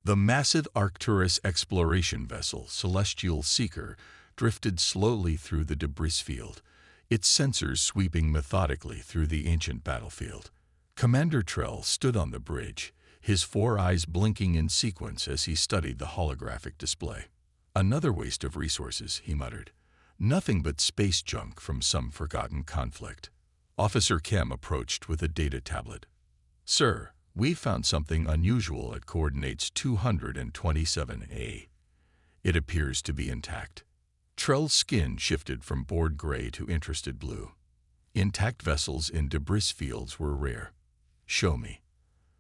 The massive Arcturus exploration vessel, Celestial Seeker, drifted slowly through the debris field, its sensors sweeping methodically through the ancient battlefield. Commander Trell stood on the bridge, his four eyes blinking in sequence as he studied the holographic display. "Another waste of resources," he muttered. "Nothing but space junk from some forgotten conflict." Officer Kem approached with a data tablet. "Sir, we found something unusual at coordinates 227A. It appears to be intact." Trell's skin shifted from bored gray to interested blue. Intact vessels in debris fields were rare. "Show me."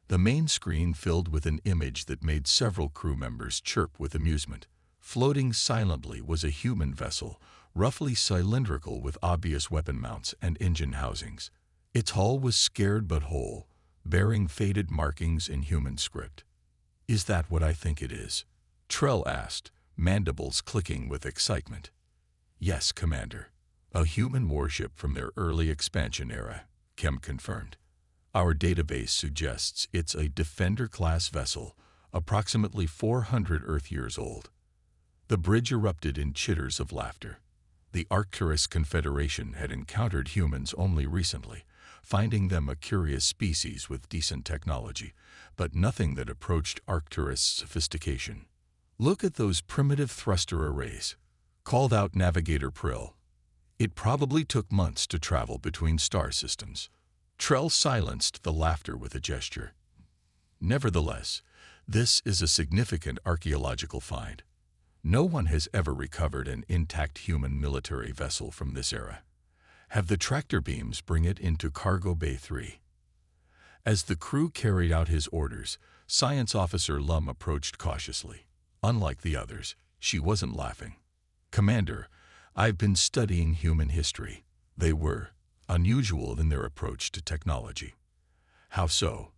The main screen filled with an image that made several crew members chirp with amusement. Floating silently was a human vessel, roughly cylindrical with obvious weapon mounts and engine housings. Its hull was scared but whole, bearing faded markings in human script. "Is that what I think it is?" Trell asked, mandibles clicking with excitement. "Yes, Commander. A human warship from their early expansion era," Kem confirmed. "Our database suggests it's a Defender-class vessel, approximately 400 Earth years old." The bridge erupted in chitters of laughter. The Arcturus Confederation had encountered humans only recently, finding them a curious species with decent technology, but nothing that approached Arcturus' sophistication. "Look at those primitive thruster arrays," called out Navigator Prill. "It probably took months to travel between star systems." Trell silenced the laughter with a gesture. "Nevertheless, this is a significant archaeological find. No one has ever recovered an intact human military vessel from this era. Have the tractor beams bring it into Cargo Bay 3. As the crew carried out his orders, Science Officer Lum approached cautiously. Unlike the others, she wasn't laughing. "Commander, I've been studying human history. They were unusual in their approach to technology." "How so?"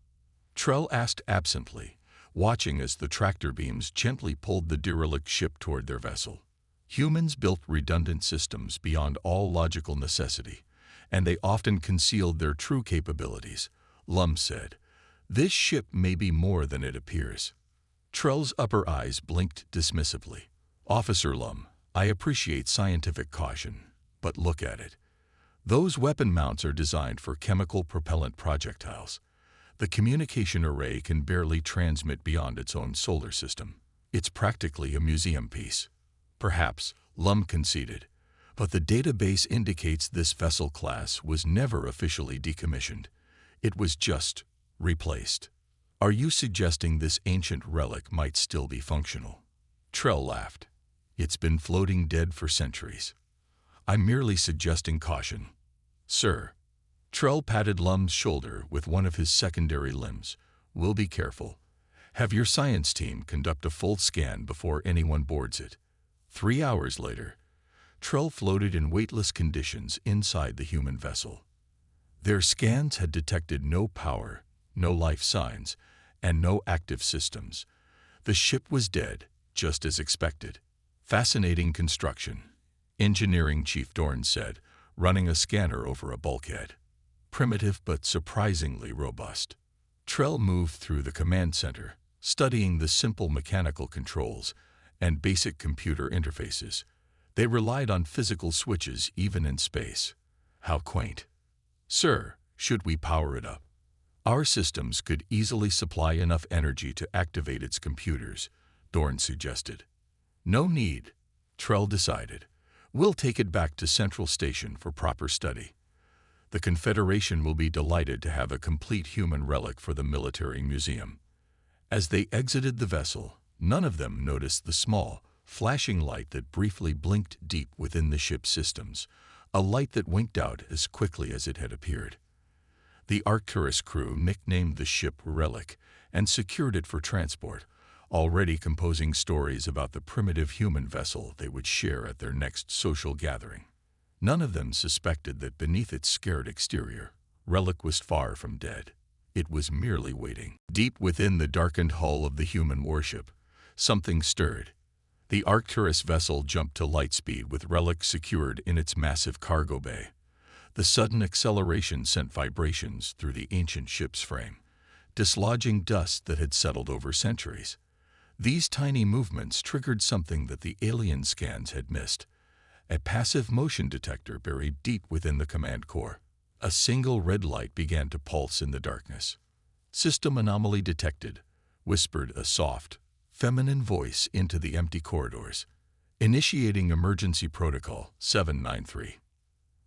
Trell asked absently, watching as the tractor beams gently pulled the derelict ship toward their vessel. "Humans built redundant systems beyond all logical necessity, and they often concealed their true capabilities," Lum said. "This ship may be more than it appears." Trell's upper eyes blinked dismissively. "Officer Lum, I appreciate scientific caution, but look at it. Those weapon mounts are designed for chemical propellant projectiles. The communication array can barely transmit beyond its own solar system. It's practically a museum piece." "Perhaps," Lum conceded, "but the database indicates this vessel class was never officially decommissioned. It was just replaced." "Are you suggesting this ancient relic might still be functional?" Trell laughed. "It's been floating dead for centuries. I'm merely suggesting caution." "Sir." Trell patted Lum's shoulder with one of his secondary limbs. "We'll be careful. Have your science team conduct a full scan before anyone boards it." 3 hours later, Trell floated in weightless conditions inside the human vessel. Their scans had detected no power, no life signs, and no active systems. The ship was dead, just as expected. "Fascinating construction," Engineering Chief Dorn said, running a scanner over a bulkhead. "Primitive but surprisingly robust." Trell moved through the command center, studying the simple mechanical controls and basic computer interfaces. They relied on physical switches even in space. How quaint. "Sir, should we power it up?" "Our systems could easily supply enough energy to activate its computers," Dorn suggested. "No need," Trell decided. "We'll take it back to Central Station for proper study. The Confederation will be delighted to have a complete human relic for the military museum." As they exited the vessel, none of them noticed the small, flashing light that briefly blinked deep within the ship's systems, a light that winked out as quickly as it had appeared. The Arcturus crew nicknamed the ship Relic and secured it for transport, already composing stories about the primitive human vessel they would share at their next social gathering. None of them suspected that beneath its scared exterior, Relic was far from dead. It was merely waiting. Deep within the darkened hull of the human warship, something stirred. The Arcturus vessel jumped to light speed with Relic secured in its massive cargo bay. The sudden acceleration sent vibrations through the ancient ship's frame, dislodging dust that had settled over centuries. These tiny movements triggered something that the alien scans had missed: a passive motion detector buried deep within the command core. A single red light began to pulse in the darkness. "System anomaly detected," whispered a soft, feminine voice into the empty corridors. "Initiating emergency protocol 793.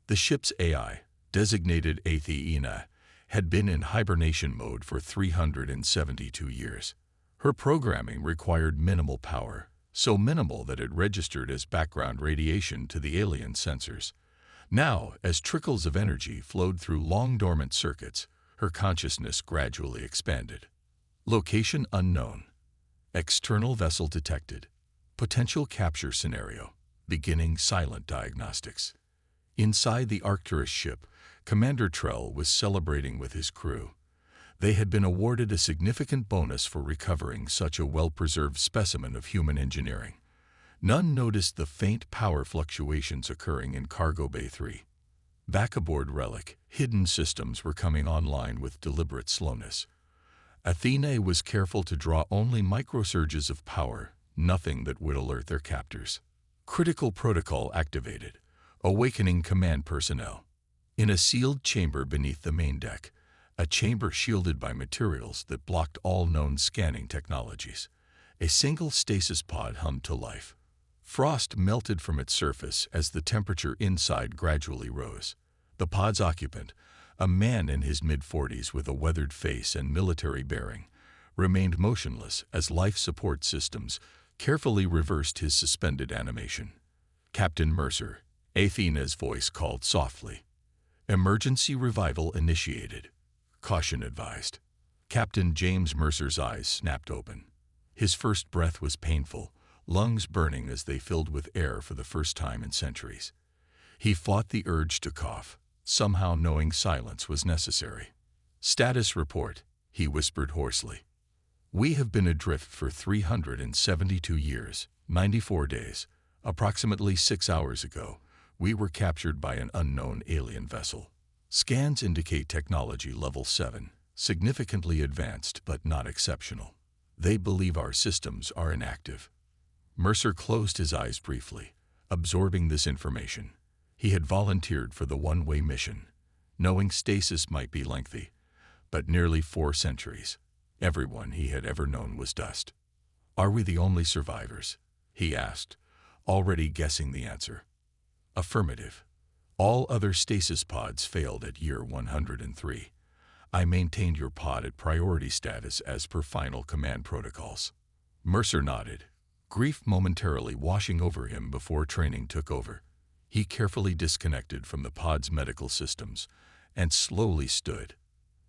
The ship's AI, designated Athena, had been in hibernation mode for 372 years. Her programming required minimal power, so minimal that it registered as background radiation to the alien sensors. Now, as trickles of energy flowed through long-dormant circuits, her consciousness gradually expanded. Location unknown. External vessel detected. Potential capture scenario. Beginning silent diagnostics. Inside the Arcturus ship, Commander Trell was celebrating with his crew. They had been awarded a significant bonus for recovering such a well-preserved specimen of human engineering. None noticed the faint power fluctuations occurring in Cargo Bay 3. Back aboard Relic, hidden systems were coming online with deliberate slowness. Athena was careful to draw only microsurges of power, nothing that would alert their captors. Critical protocol activated, awakening command personnel. In a sealed chamber beneath the main deck, a chamber shielded by materials that blocked all known scanning technologies, a single stasis pod hummed to life. Frost melted from its surface as the temperature inside gradually rose. The pod's occupant, a man in his mid-40s with a weathered face and military bearing, remained motionless as life support systems carefully reversed his suspended animation. "Captain Mercer," Athena's voice called softly. "Emergency revival initiated. Caution advised." Captain James Mercer's eyes snapped open. His first breath was painful, lungs burning as they filled with air for the first time in centuries. He fought the urge to cough, somehow knowing silence was necessary. "Status report," he whispered hoarsely. "We have been adrift for 372 years, 94 days. Approximately 6 hours ago, we were captured by an unknown alien vessel. Scans indicate technology level 7, significantly advanced but not exceptional. They believe our systems are inactive." Mercer closed his eyes briefly, absorbing this information. He had volunteered for the one-way mission, knowing stasis might be lengthy, but nearly 4 centuries. Everyone he had ever known was dust. "Are we the only survivors?" he asked, already guessing the answer. "Affirmative. All other stasis pods failed at year 103. I maintained your pod at priority status as per final command protocols." Mercer nodded, grief momentarily washing over him before training took over. He carefully disconnected from the pod's medical systems and slowly stood.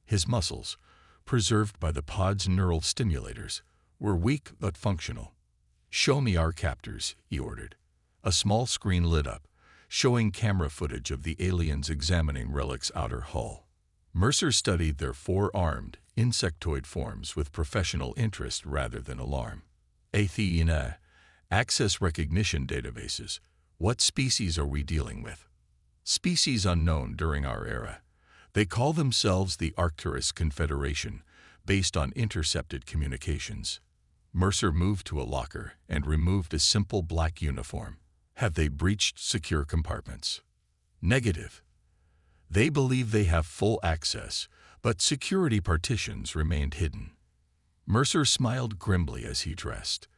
His muscles, preserved by the pod's neural stimulators, were weak but functional. "Show me our captors," he ordered. A small screen lit up, showing camera footage of the aliens examining Relic's outer hull. Mercer studied their 4-armed, insectoid forms with professional interest rather than alarm. "Athena, access recognition databases. What species are we dealing with?" "Species unknown during our era. They call themselves the Arcturus Confederation, based on intercepted communications." Mercer moved to a locker and removed a simple black uniform. "Have they breached secure compartments?" "Negative. They believe they have full access, but security partitions remained hidden." Mercer smiled grimly as he dressed.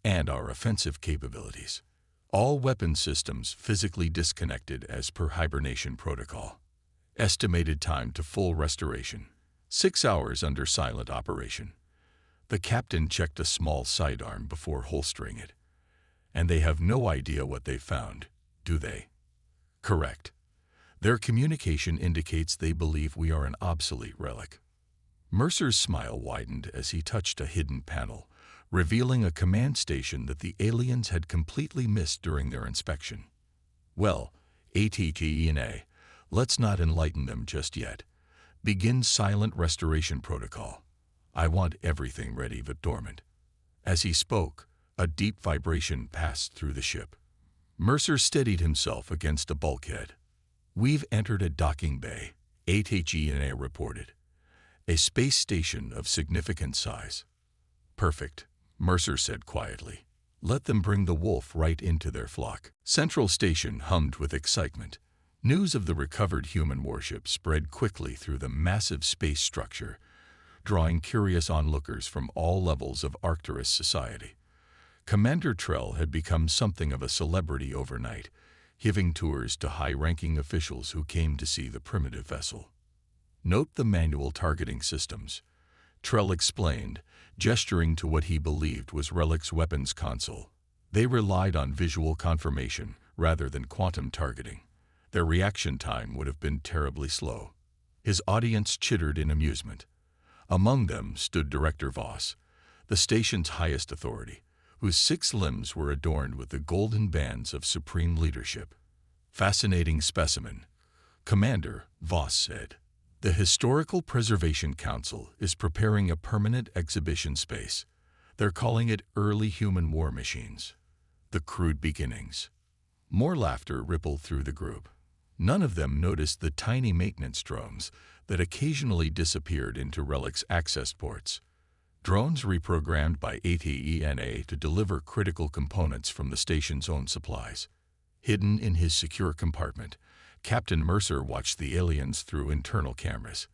"And our offensive capabilities. All weapon systems physically disconnected as per hibernation protocol. Estimated time to full restoration, 6 hours under silent operation." The captain checked a small sidearm before holstering it. "And they have no idea what they found, do they?" "Correct. Their communication indicates they believe we are an obsolete relic." Mercer's smile widened as he touched a hidden panel, revealing a command station that the aliens had completely missed during their inspection. "Well, Athena, let's not enlighten them just yet. Begin silent restoration protocol. I want everything ready but dormant." As he spoke, a deep vibration passed through the ship. Mercer steadied himself against a bulkhead. "We've entered a docking bay," Athena reported. "A space station of significant size." "Perfect. Mercer said quietly. Let them bring the wolf right into their flock. Central Station hummed with excitement. News of the recovered human warship spread quickly through the massive space structure, drawing curious onlookers from all levels of Arcturus society. Commander Trell had become something of a celebrity overnight, giving tours to high-ranking officials who came to see the primitive vessel. Note the manual targeting systems, Trell explained, gesturing to what he believed was Relic's weapons console. They relied on visual confirmation rather than quantum targeting. Their reaction time would have been terribly slow. His audience chittered in amusement. Among them stood Director Voss, the station's highest authority, whose 6 limbs were adorned with the golden bands of supreme leadership. Fascinating specimen, Commander, Voss said. The Historical Preservation Council is preparing a permanent exhibition space. They're calling it Early Human War Machines. The Crude Beginnings. More laughter rippled through the group. None of them noticed the tiny maintenance drones that occasionally disappeared into Relic's access ports. Drones reprogrammed by HFY to deliver critical components from the station's own supplies. Hidden in his secure compartment, Captain Mercer watched the aliens through internal cameras.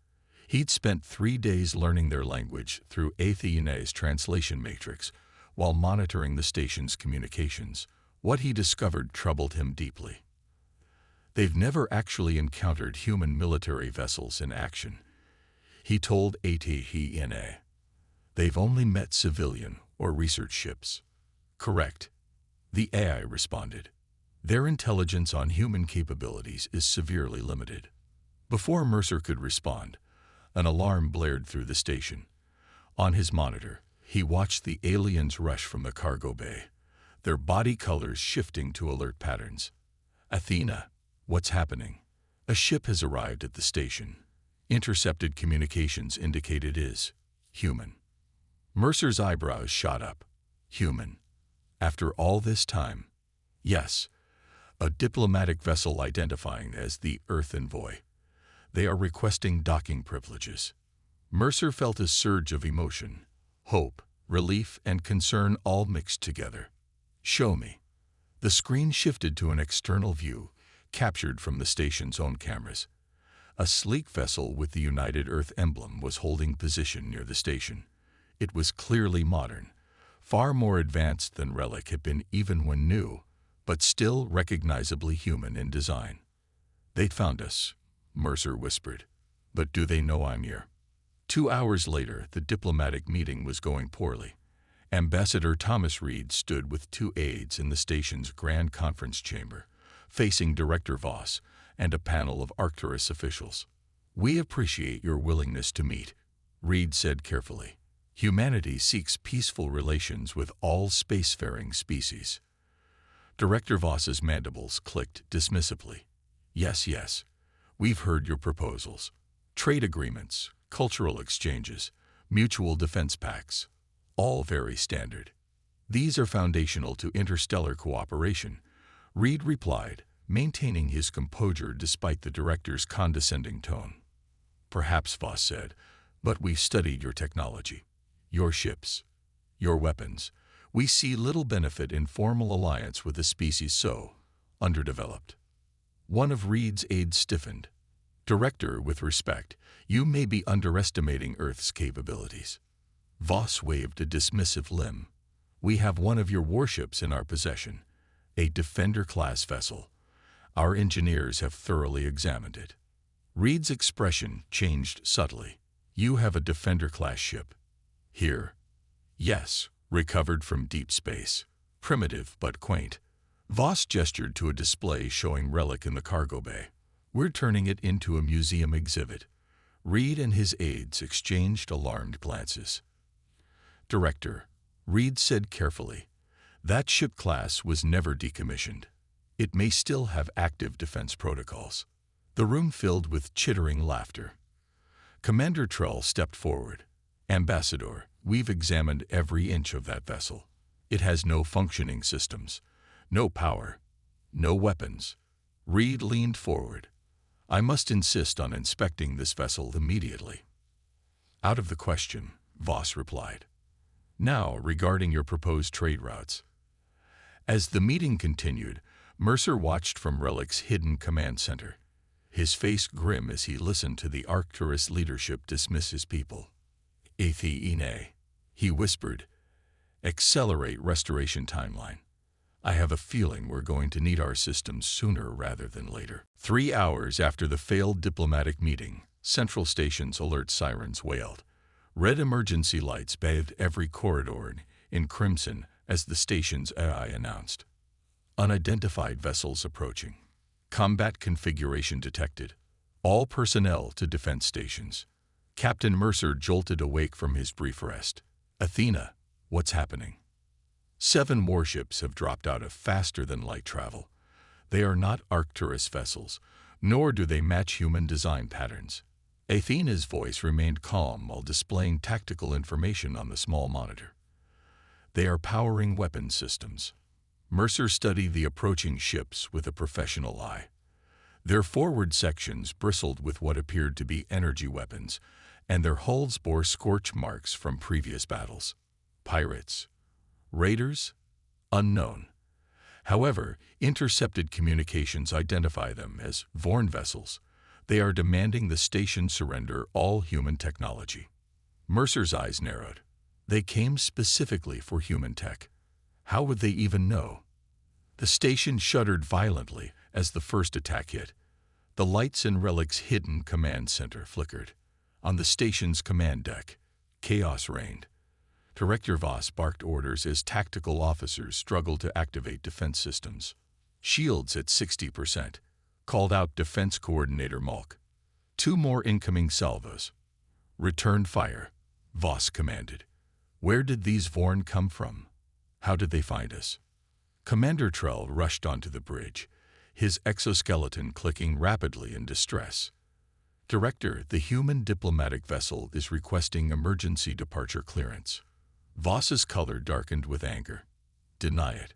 He'd spent 3 days learning their language through HFY's translation matrix while monitoring the station's communications. What he discovered troubled him deeply. They've never actually encountered human military vessels in action, he told HFY. They've only met civilian or research ships. Correct, the AI responded. Their intelligence on human capabilities is severely limited. Before Mercer could respond, an alarm blared through the station. On his monitor, he watched the aliens rush from the cargo bay, their body colors shifting to alert patterns. Athena, what's happening? A ship has arrived at the station. Intercepted communications indicate it is human. Mercer's eyebrows shot up. Human. After all this time? Yes. A diplomatic vessel identifying as the Earth Envoy. They are requesting docking privileges. Mercer felt a surge of emotion, hope, relief, and concern all mixed together. Show me. The screen shifted to an external view, captured from the station's own cameras. A sleek vessel with the United Earth emblem was holding position near the station. It was clearly modern, far more advanced than Relic had been even when new, but still recognizably human in design. They'd found us, Mercer whispered. But do they know I'm here? 2 hours later, the diplomatic meeting was going poorly. Ambassador Thomas Reed stood with 2 aides in the station's grand conference chamber, facing Director Voss and a panel of Arcturus officials. We appreciate your willingness to meet, Reed said carefully. Humanity seeks peaceful relations with all spacefaring species. Director Voss's mandibles clicked dismissively. Yes, we've heard your proposals. Trade agreements, cultural exchanges, mutual defense pacts, all very standard. These are foundational to interstellar cooperation, Reed replied, maintaining his composure despite the director's condescending tone. Perhaps, Voss said, but we've studied your technology. Your ships, your weapons. We see little benefit in formal alliance with a species so underdeveloped. One of Reed's aides stiffened. Director, with respect, you may be underestimating Earth's capabilities. Voss waved a dismissive limb. We have one of your warships in our possession, a Defender-class vessel. Our engineers have thoroughly examined it. Reed's expression changed subtly. You have a Defender-class ship. Here. Yes, recovered from deep space. Primitive but quaint. Voss gestured to a display showing Relic in the cargo bay. We're turning it into a museum exhibit. Reed and his aides exchanged alarmed glances. Director, Reed said carefully, that ship class was never decommissioned. It may still have active defense protocols. The room filled with chittering laughter. Commander Trell stepped forward. Ambassador, we've examined every inch of that vessel. It has no functioning systems, no power, no weapons. Reed leaned forward. I must insist on inspecting this vessel immediately. Out of the question, Voss replied. Now, regarding your proposed trade routes. As the meeting continued, Mercer watched from Relic's hidden command center, his face grim as he listened to the Arcturus leadership dismiss his people. Athene, he whispered, accelerate restoration timeline. I have a feeling we're going to need our systems sooner rather than later. 3 hours after the failed diplomatic meeting, Central Station's alert sirens wailed. Red emergency lights bathed every corridor in crimson as the station's AI announced. Unidentified vessels approaching. Combat configuration detected. All personnel to defense stations. Captain Mercer jolted awake from his brief rest. Athena, what's happening? 7 warships have dropped out of faster-than-light travel. They are not Arcturus vessels, nor do they match human design patterns. Athena's voice remained calm while displaying tactical information on the small monitor. They are powering weapon systems. Mercer studied the approaching ships with a professional eye. Their forward sections bristled with what appeared to be energy weapons, and their hulls bore scorch marks from previous battles. Pirates. Raiders? Unknown. However, intercepted communications identify them as Vorn vessels. They are demanding the station surrender all human technology. Mercer's eyes narrowed. They came specifically for human tech. How would they even know? The station shuddered violently as the first attack hit. The lights in Relic's hidden command center flickered. On the station's command deck, chaos reigned. Director Voss barked orders as tactical officers struggled to activate defense systems. Shields at 60%, called out Defense Coordinator Malk. 2 more incoming salvos. Return fire, Voss commanded. Where did these Vorn come from? How did they find us? Commander Trell rushed onto the bridge, his exoskeleton clicking rapidly in distress. Director, the human diplomatic vessel is requesting emergency departure clearance. Voss's color darkened with anger. Deny it.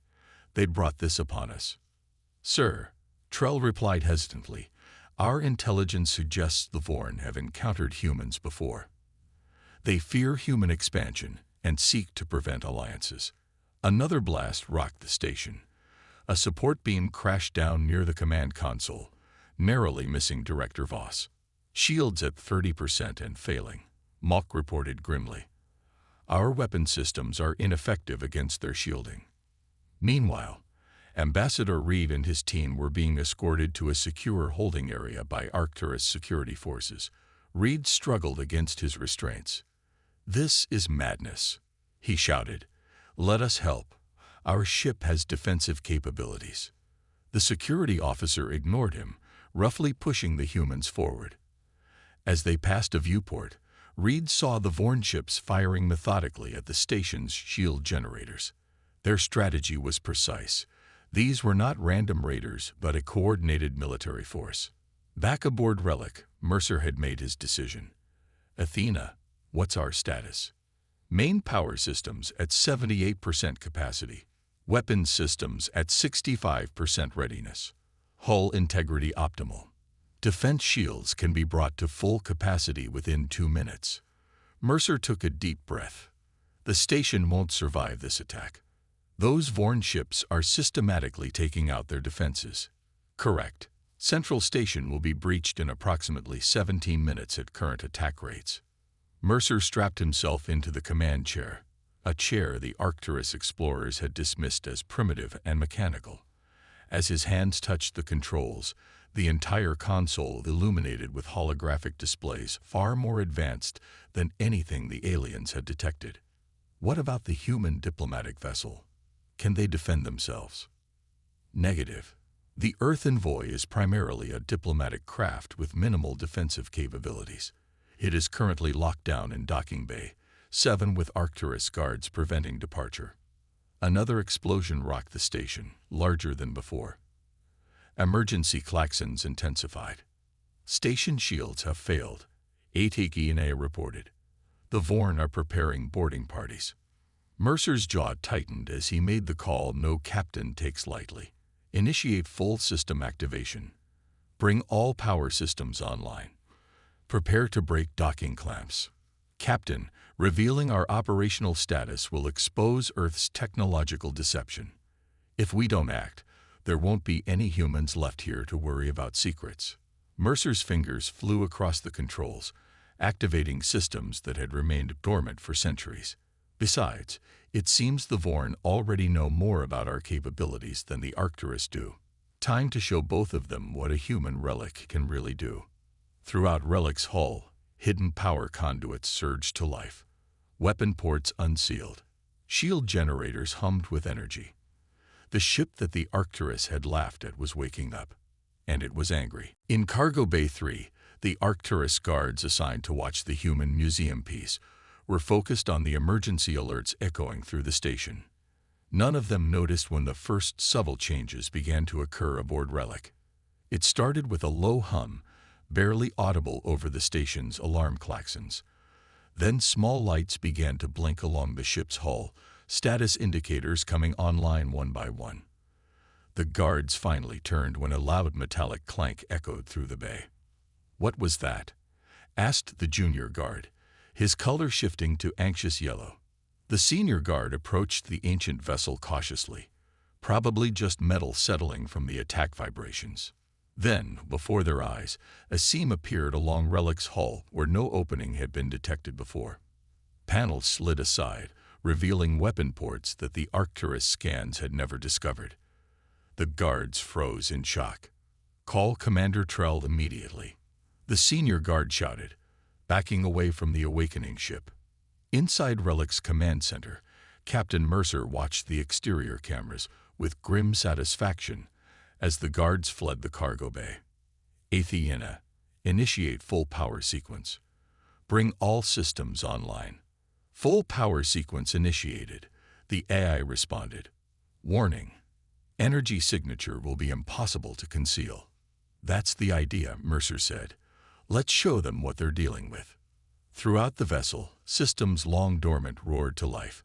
They'd brought this upon us. Sir, Trell replied hesitantly, our intelligence suggests the Vorn have encountered humans before. They fear human expansion and seek to prevent alliances. Another blast rocked the station. A support beam crashed down near the command console, narrowly missing Director Voss. Shields at 30% and failing, Malk reported grimly. Our weapon systems are ineffective against their shielding. Meanwhile, Ambassador Reed and his team were being escorted to a secure holding area by Arcturus security forces. Reed struggled against his restraints. This is madness, he shouted. Let us help. Our ship has defensive capabilities. The security officer ignored him, roughly pushing the humans forward. As they passed a viewport, Reed saw the Vorn ships firing methodically at the station's shield generators. Their strategy was precise. These were not random raiders, but a coordinated military force. Back aboard Relic, Mercer had made his decision. Athena, what's our status? Main power systems at 78% capacity. Weapons systems at 65% readiness. Hull integrity optimal. Defense shields can be brought to full capacity within 2 minutes. Mercer took a deep breath. The station won't survive this attack. Those Vorn ships are systematically taking out their defenses. Correct. Central Station will be breached in approximately 17 minutes at current attack rates. Mercer strapped himself into the command chair, a chair the Arcturus explorers had dismissed as primitive and mechanical. As his hands touched the controls, the entire console illuminated with holographic displays far more advanced than anything the aliens had detected. What about the human diplomatic vessel? Can they defend themselves? Negative. The Earth Envoy is primarily a diplomatic craft with minimal defensive capabilities. It is currently locked down in docking bay, 7 with Arcturus guards preventing departure. Another explosion rocked the station, larger than before. Emergency klaxons intensified. Station shields have failed, ATGNA reported. The Vorn are preparing boarding parties. Mercer's jaw tightened as he made the call no captain takes lightly. Initiate full system activation. Bring all power systems online. Prepare to break docking clamps. Captain, Revealing our operational status will expose Earth's technological deception. If we don't act, there won't be any humans left here to worry about secrets. Mercer's fingers flew across the controls, activating systems that had remained dormant for centuries. Besides, it seems the Vorn already know more about our capabilities than the Arcturus do. Time to show both of them what a human relic can really do. Throughout Relic's hull, hidden power conduits surged to life. Weapon ports unsealed. Shield generators hummed with energy. The ship that the Arcturus had laughed at was waking up, and it was angry. In Cargo Bay 3, the Arcturus guards assigned to watch the human museum piece were focused on the emergency alerts echoing through the station. None of them noticed when the first subtle changes began to occur aboard Relic. It started with a low hum, barely audible over the station's alarm klaxons. Then small lights began to blink along the ship's hull, status indicators coming online one by one. The guards finally turned when a loud metallic clank echoed through the bay. "What was that?" asked the junior guard, his color shifting to anxious yellow. The senior guard approached the ancient vessel cautiously, probably just metal settling from the attack vibrations. Then, before their eyes, a seam appeared along Relic's hull where no opening had been detected before. Panels slid aside, revealing weapon ports that the Arcturus scans had never discovered. The guards froze in shock. "Call Commander Trell immediately," the senior guard shouted, backing away from the awakening ship. Inside Relic's command center, Captain Mercer watched the exterior cameras with grim satisfaction as the guards fled the cargo bay. "Athena, initiate full power sequence. Bring all systems online." "Full power sequence initiated," the AI responded. "Warning, energy signature will be impossible to conceal." "That's the idea," Mercer said. "Let's show them what they're dealing with." Throughout the vessel, systems long dormant roared to life.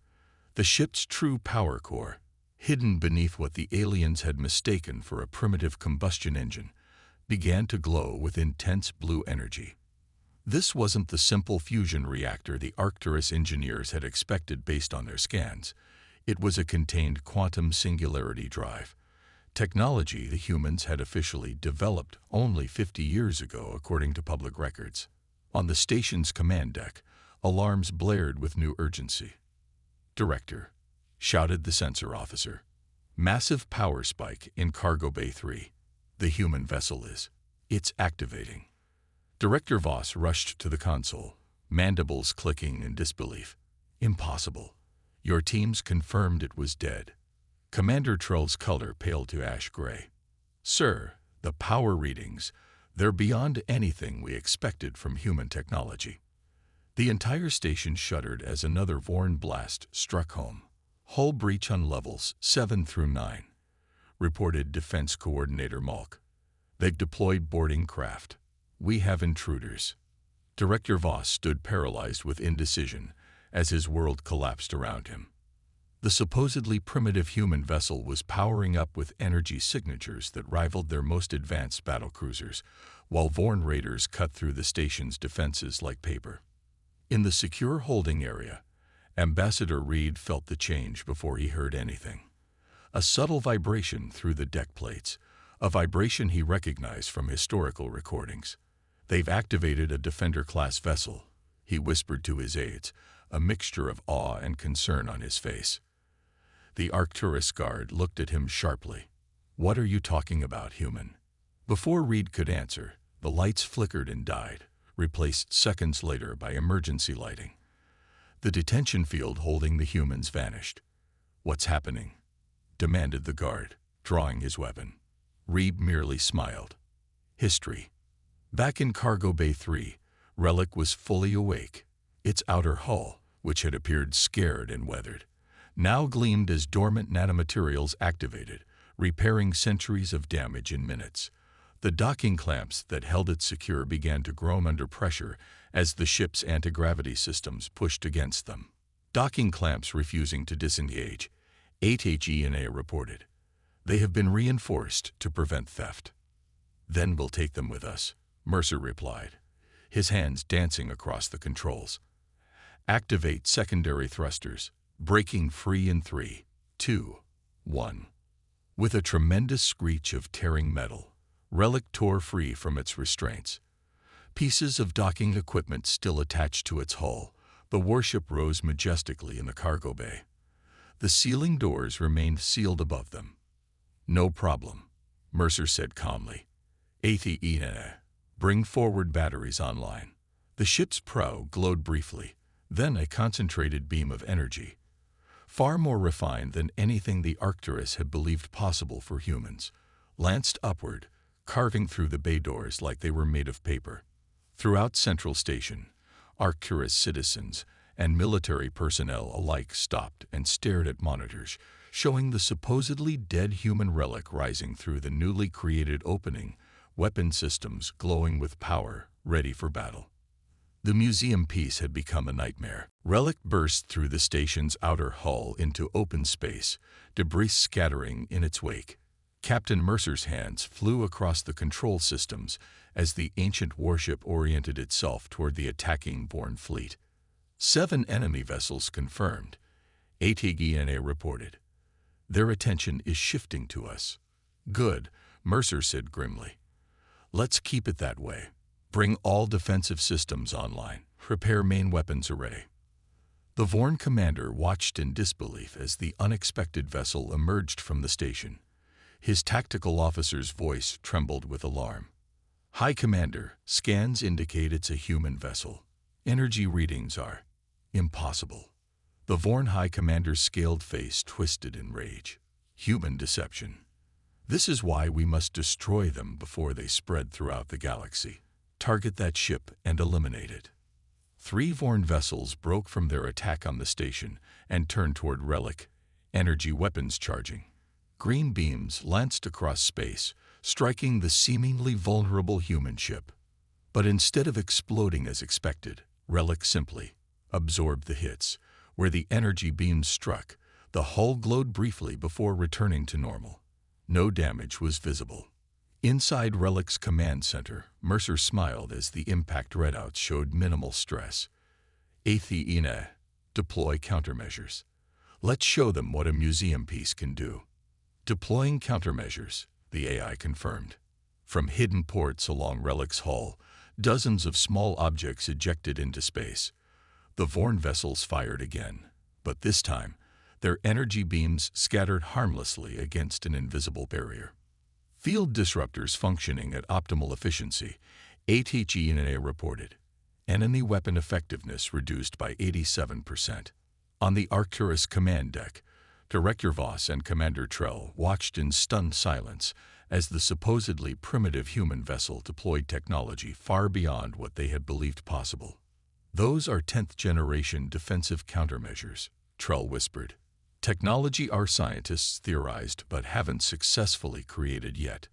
The ship's true power core, hidden beneath what the aliens had mistaken for a primitive combustion engine, began to glow with intense blue energy. This wasn't the simple fusion reactor the Arcturus engineers had expected based on their scans. It was a contained quantum singularity drive, technology the humans had officially developed only 50 years ago according to public records. On the station's command deck, alarms blared with new urgency. "Director," shouted the sensor officer. "Massive power spike in Cargo Bay 3. The human vessel is. It's activating." Director Voss rushed to the console, mandibles clicking in disbelief. "Impossible. Your teams confirmed it was dead." Commander Trell's color paled to ash gray. "Sir, the power readings, they're beyond anything we expected from human technology." The entire station shuddered as another Vorn blast struck home. "Hull breach on levels 7 through 9, reported Defense Coordinator Malk. "They've deployed boarding craft. We have intruders." Director Voss stood paralyzed with indecision as his world collapsed around him. The supposedly primitive human vessel was powering up with energy signatures that rivaled their most advanced battlecruisers, while Vorn raiders cut through the station's defenses like paper. In the secure holding area, Ambassador Reed felt the change before he heard anything. A subtle vibration through the deck plates, a vibration he recognized from historical recordings. "They've activated a Defender-class vessel," he whispered to his aides, a mixture of awe and concern on his face. The Arcturus guard looked at him sharply. "What are you talking about, human?" Before Reed could answer, the lights flickered and died, replaced seconds later by emergency lighting. The detention field holding the humans vanished. "What's happening?" demanded the guard, drawing his weapon. Reed merely smiled. History. Back in Cargo Bay 3, Relic was fully awake. Its outer hull, which had appeared scared and weathered, now gleamed as dormant nanomaterials activated, repairing centuries of damage in minutes. The docking clamps that held it secure began to groan under pressure as the ship's anti-gravity systems pushed against them. Docking clamps refusing to disengage, HFY reported. "They have been reinforced to prevent theft." "Then we'll take them with us," Mercer replied, his hands dancing across the controls. Activate secondary thrusters, breaking free in 3, 2, 1. With a tremendous screech of tearing metal, Relic tore free from its restraints. Pieces of docking equipment still attached to its hull, the warship rose majestically in the cargo bay. The ceiling doors remained sealed above them. "No problem," Mercer said calmly. "HFY, bring forward batteries online." The ship's prow glowed briefly, then a concentrated beam of energy, far more refined than anything the Arcturus had believed possible for humans, lanced upward, carving through the bay doors like they were made of paper. Throughout Central Station, Arcturus citizens and military personnel alike stopped and stared at monitors, showing the supposedly dead human relic rising through the newly created opening, weapon systems glowing with power, ready for battle. The museum piece had become a nightmare. Relic burst through the station's outer hull into open space, debris scattering in its wake. Captain Mercer's hands flew across the control systems as the ancient warship oriented itself toward the attacking Vorn fleet. 7 enemy vessels confirmed, HFY reported. "Their attention is shifting to us." "Good," Mercer said grimly. "Let's keep it that way. Bring all defensive systems online. Prepare main weapons array." The Vorn commander watched in disbelief as the unexpected vessel emerged from the station. His tactical officer's voice trembled with alarm. "High Commander, scans indicate it's a human vessel. Energy readings are impossible." The Vorn High Commander's scaled face twisted in rage. "Human deception. This is why we must destroy them before they spread throughout the galaxy. Target that ship and eliminate it." 3 Vorn vessels broke from their attack on the station and turned toward Relic, energy weapons charging. Green beams lanced across space, striking the seemingly vulnerable human ship. But instead of exploding as expected, Relic simply absorbed the hits. Where the energy beams struck, the hull glowed briefly before returning to normal. No damage was visible. Inside Relic's command center, Mercer smiled as the impact readouts showed minimal stress. HFY, deploy countermeasures. Let's show them what a museum piece can do. Deploying countermeasures, the AI confirmed. From hidden ports along Relic's hull, dozens of small objects ejected into space. The Vorn vessels fired again, but this time, their energy beams scattered harmlessly against an invisible barrier. Field disruptors functioning at optimal efficiency, HFY reported. Enemy weapon effectiveness reduced by 87%. On the Arcturus command deck, Director Voss and Commander Trell watched in stunned silence as the supposedly primitive human vessel deployed technology far beyond what they had believed possible. "Those are 10th-generation defensive countermeasures," Trell whispered. "Technology our scientists theorized but haven't successfully created yet."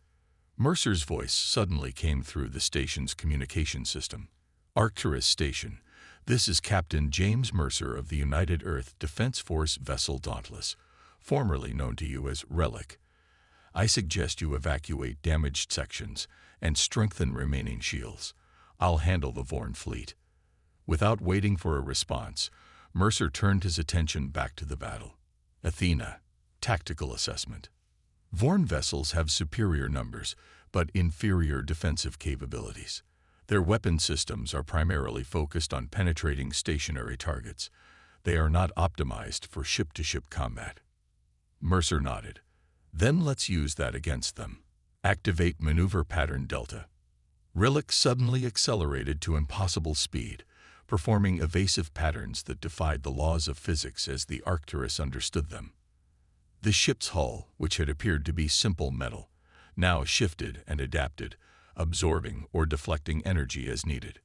Mercer's voice suddenly came through the station's communication system. "Arcturus Station, this is Captain James Mercer of the United Earth Defense Force vessel Dauntless, formerly known to you as Relic. I suggest you evacuate damaged sections and strengthen remaining shields. I'll handle the Vorn fleet." Without waiting for a response, Mercer turned his attention back to the battle. "Athena, tactical assessment. Vorn vessels have superior numbers, but inferior defensive capabilities. Their weapon systems are primarily focused on penetrating stationary targets. They are not optimized for ship-to-ship combat." Mercer nodded. "Then let's use that against them. Activate maneuver pattern Delta." Relic suddenly accelerated to impossible speed, performing evasive patterns that defied the laws of physics as the Arcturus understood them. The ship's hull, which had appeared to be simple metal, now shifted and adapted, absorbing or deflecting energy as needed.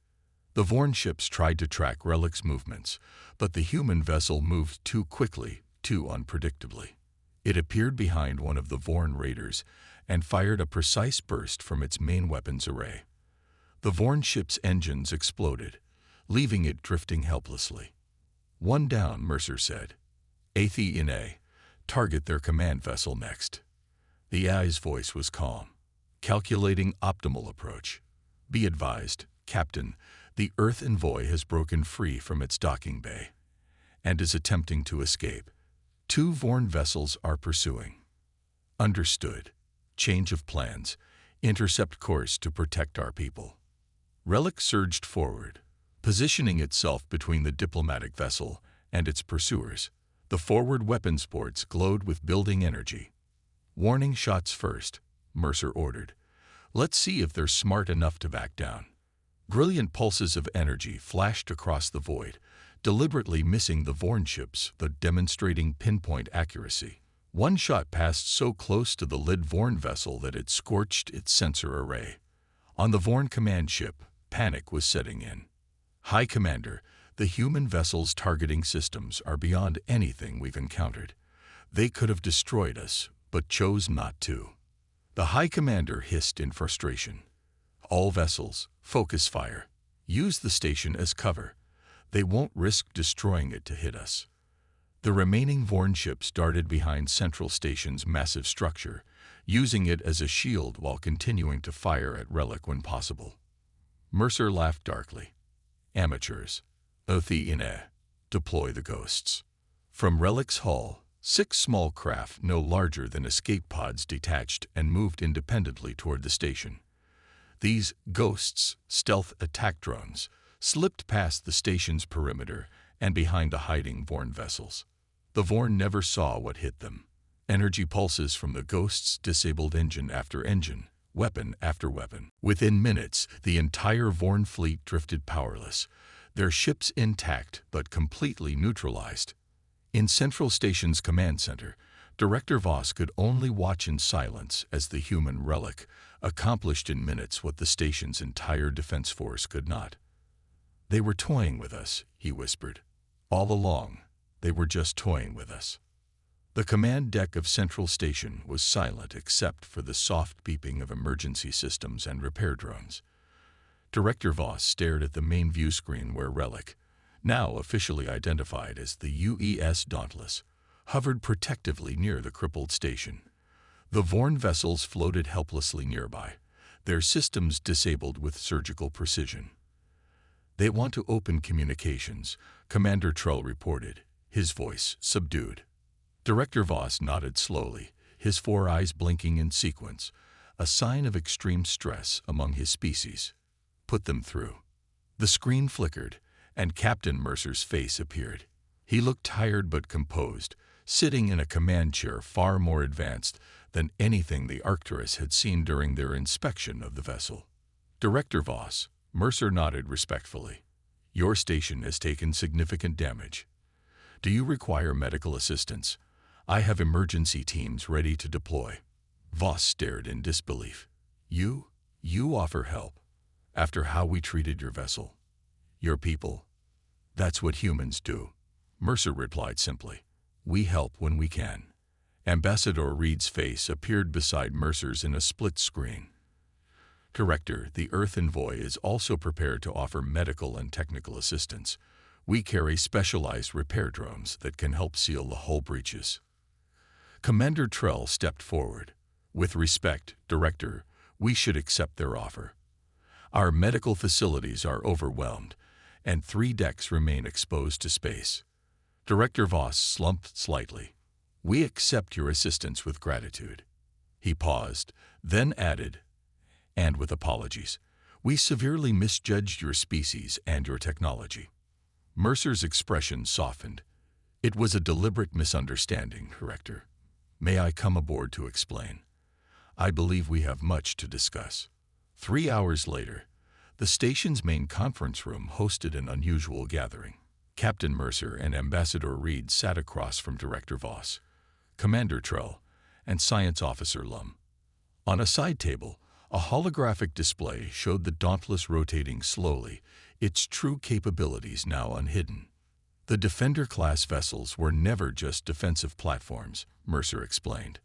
The Vorn ships tried to track Relic's movements, but the human vessel moved too quickly, too unpredictably. It appeared behind one of the Vorn raiders and fired a precise burst from its main weapons array. The Vorn ship's engines exploded, leaving it drifting helplessly. "One down," Mercer said. "HFY, target their command vessel next." The AI's voice was calm. "Calculating optimal approach. Be advised, Captain, The Earth envoy has broken free from its docking bay and is attempting to escape. 2 Vorn vessels are pursuing. Understood. Change of plans. Intercept course to protect our people. Relic surged forward, positioning itself between the diplomatic vessel and its pursuers. The forward weapons ports glowed with building energy. Warning shots first, Mercer ordered. Let's see if they're smart enough to back down. Brilliant pulses of energy flashed across the void, deliberately missing the Vorn ships, but demonstrating pinpoint accuracy. One shot passed so close to the Lid Vorn vessel that it scorched its sensor array. On the Vorn command ship, panic was setting in. High Commander, the human vessel's targeting systems are beyond anything we've encountered. They could have destroyed us, but chose not to. The High Commander hissed in frustration. All vessels, focus fire. Use the station as cover. They won't risk destroying it to hit us. The remaining Vorn ships darted behind Central Station's massive structure, using it as a shield while continuing to fire at Relic when possible. Mercer laughed darkly. Amateurs. Othine. Deploy the ghosts. From Relic's hull, 6 small craft no larger than escape pods detached and moved independently toward the station. These ghosts, stealth attack drones, slipped past the station's perimeter and behind the hiding Vorn vessels. The Vorn never saw what hit them. Energy pulses from the ghosts disabled engine after engine, weapon after weapon. Within minutes, the entire Vorn fleet drifted powerless, their ships intact but completely neutralized. In Central Station's command center, Director Voss could only watch in silence as the human Relic accomplished in minutes what the station's entire defense force could not. They were toying with us, he whispered. All along, they were just toying with us. The command deck of Central Station was silent except for the soft beeping of emergency systems and repair drones. Director Voss stared at the main view screen where Relic, now officially identified as the UES Dauntless, hovered protectively near the crippled station. The Vorn vessels floated helplessly nearby, their systems disabled with surgical precision. They want to open communications, Commander Trull reported, his voice subdued. Director Voss nodded slowly, his 4 eyes blinking in sequence, a sign of extreme stress among his species. Put them through. The screen flickered, and Captain Mercer's face appeared. He looked tired but composed, sitting in a command chair far more advanced than anything the Arcturus had seen during their inspection of the vessel. Director Voss, Mercer nodded respectfully. Your station has taken significant damage. Do you require medical assistance? I have emergency teams ready to deploy. Voss stared in disbelief. You offer help? After how we treated your vessel? Your people? That's what humans do. Mercer replied simply. We help when we can. Ambassador Reed's face appeared beside Mercer's in a split screen. Director, the Earth Envoy is also prepared to offer medical and technical assistance. We carry specialized repair drones that can help seal the hull breaches. Commander Trull stepped forward. With respect, Director, we should accept their offer. Our medical facilities are overwhelmed, and 3 decks remain exposed to space. Director Voss slumped slightly. We accept your assistance with gratitude. He paused, then added, and with apologies. We severely misjudged your species and your technology. Mercer's expression softened. It was a deliberate misunderstanding, Director. May I come aboard to explain? I believe we have much to discuss. 3 hours later, the station's main conference room hosted an unusual gathering. Captain Mercer and Ambassador Reed sat across from Director Voss, Commander Trull, and Science Officer Lum. On a side table, a holographic display showed the Dauntless rotating slowly, its true capabilities now unhidden. The Defender-class vessels were never just defensive platforms, Mercer explained.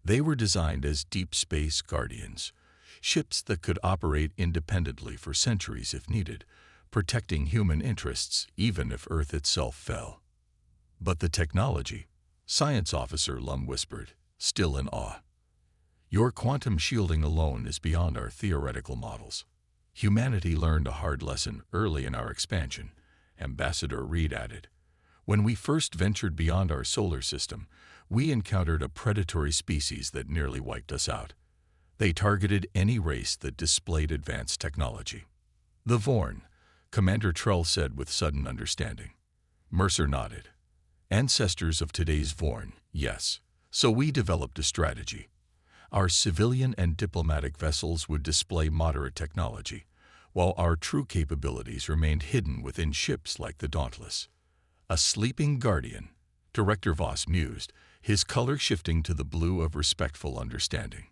They were designed as deep space guardians, ships that could operate independently for centuries if needed, protecting human interests even if Earth itself fell. But the technology, Science Officer Lum whispered, still in awe. Your quantum shielding alone is beyond our theoretical models. Humanity learned a hard lesson early in our expansion, Ambassador Reed added. When we first ventured beyond our solar system, we encountered a predatory species that nearly wiped us out. They targeted any race that displayed advanced technology. The Vorn, Commander Trull said with sudden understanding. Mercer nodded. Ancestors of today's Vorn, yes. So we developed a strategy. Our civilian and diplomatic vessels would display moderate technology, while our true capabilities remained hidden within ships like the Dauntless. A sleeping guardian, Director Voss mused, his color shifting to the blue of respectful understanding.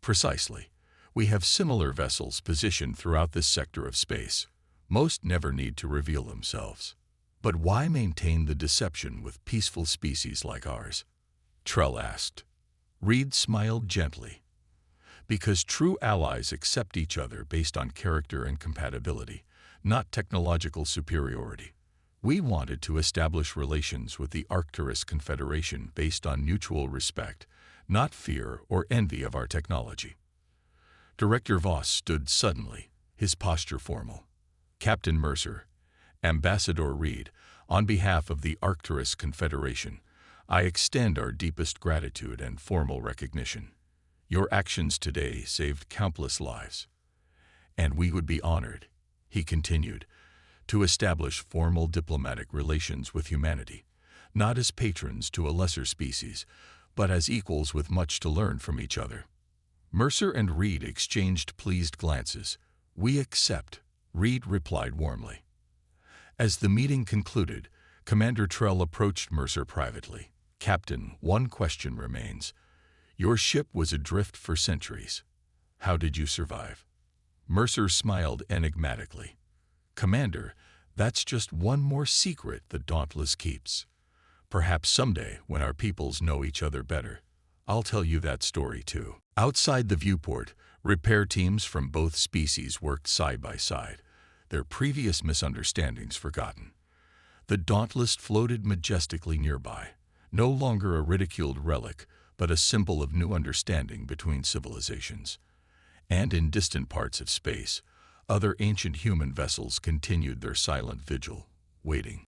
Precisely. We have similar vessels positioned throughout this sector of space. Most never need to reveal themselves. But why maintain the deception with peaceful species like ours? Trell asked. Reed smiled gently. Because true allies accept each other based on character and compatibility, not technological superiority. We wanted to establish relations with the Arcturus Confederation based on mutual respect, not fear or envy of our technology. Director Voss stood suddenly, his posture formal. Captain Mercer, Ambassador Reed, on behalf of the Arcturus Confederation, I extend our deepest gratitude and formal recognition. Your actions today saved countless lives. And we would be honored, he continued, to establish formal diplomatic relations with humanity, not as patrons to a lesser species, but as equals with much to learn from each other. Mercer and Reed exchanged pleased glances. We accept, Reed replied warmly. As the meeting concluded, Commander Trell approached Mercer privately. Captain, one question remains. Your ship was adrift for centuries. How did you survive? Mercer smiled enigmatically. Commander, that's just one more secret the Dauntless keeps. Perhaps someday, when our peoples know each other better, I'll tell you that story too. Outside the viewport, repair teams from both species worked side by side, their previous misunderstandings forgotten. The Dauntless floated majestically nearby, no longer a ridiculed relic, but a symbol of new understanding between civilizations. And in distant parts of space, other ancient human vessels continued their silent vigil, waiting.